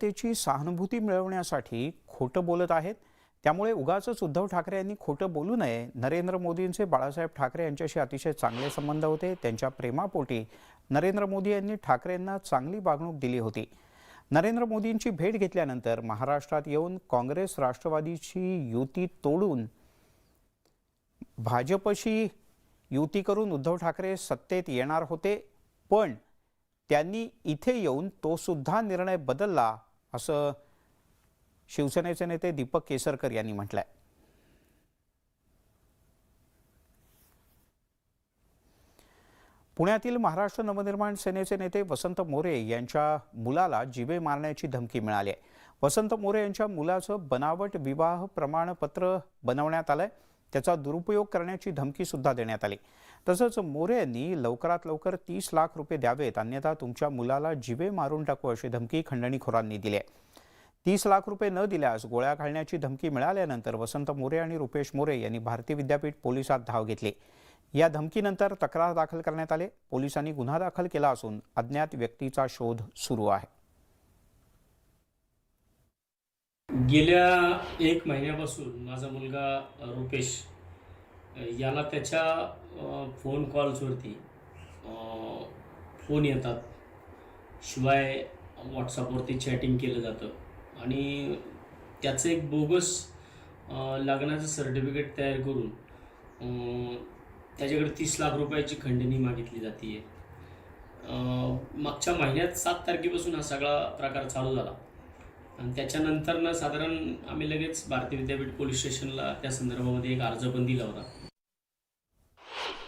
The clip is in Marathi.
त्याची सहानुभूती मिळवण्यासाठी खोटं बोलत आहेत. त्यामुळे उगाचच उद्धव ठाकरे यांनी खोटं बोलू नये. नरेंद्र मोदींचे बाळासाहेब ठाकरे यांच्याशी अतिशय चांगले संबंध होते. त्यांच्या प्रेमापोटी नरेंद्र मोदी यांनी ठाकरेंना चांगली वागणूक दिली होती. नरेंद्र मोदींची भेट घेतल्यानंतर महाराष्ट्रात येऊन काँग्रेस राष्ट्रवादीची युती तोडून भाजपशी युती करून उद्धव ठाकरे सत्तेत येणार होते, पण त्यांनी इथे येऊन तो सुद्धा निर्णय बदलला, असं शिवसेनेचे नेते दीपक केसरकर यांनी म्हटलंय. पुण्यातील महाराष्ट्र नवनिर्माण सेनेचे नेते वसंत मोरे यांच्या मुलाला जीवे मारण्याची धमकी मिळाली आहे. वसंत मोरे यांच्या मुलाचं बनावट विवाह प्रमाणपत्र बनवण्यात आलंय. त्याचा दुरुपयोग करण्याची धमकी सुद्धा देण्यात आली. तसंच मोरे यांनी लवकरात लवकर 30 लाख रुपये द्यावेत, अन्यथा तुमच्या मुलाला जीवे मारून टाकू अशी धमकी खंडणीखोरांनी दिली आहे. 30 लाख रुपये न दिल्यास गोळ्या घालण्याची धमकी मिळाल्यानंतर वसंत मोरे आणि रुपेश मोरे यांनी भारतीय विद्यापीठ पोलिसात धाव घेतली. या धमकीनंतर तक्रार दाखल करण्यात आली. पोलिसांनी गुन्हा दाखल केला असून अज्ञात व्यक्तीचा शोध सुरू आहे. गेल्या 1 महिन्यापासून माझा मुलगा रुपेश याला त्याच्या फोन कॉल्सवरती फोन येतात, शिवाय व्हॉट्सअपवरती चॅटिंग केलं जातं आणि त्याचं एक बोगस लग्नाचं सर्टिफिकेट तयार करून त्याच्याकडे 30 लाख रुपयाची खंडणी मागितली जाते. मागच्या महिन्यात 7 तारखेपासून हा सगळा प्रकार चालू झाला आणि त्याच्यानंतर साधारण आम्ही लगेच भारतीय विद्यापीठ पोलीस स्टेशनला त्या संदर्भामध्ये एक अर्ज पण दिला होता.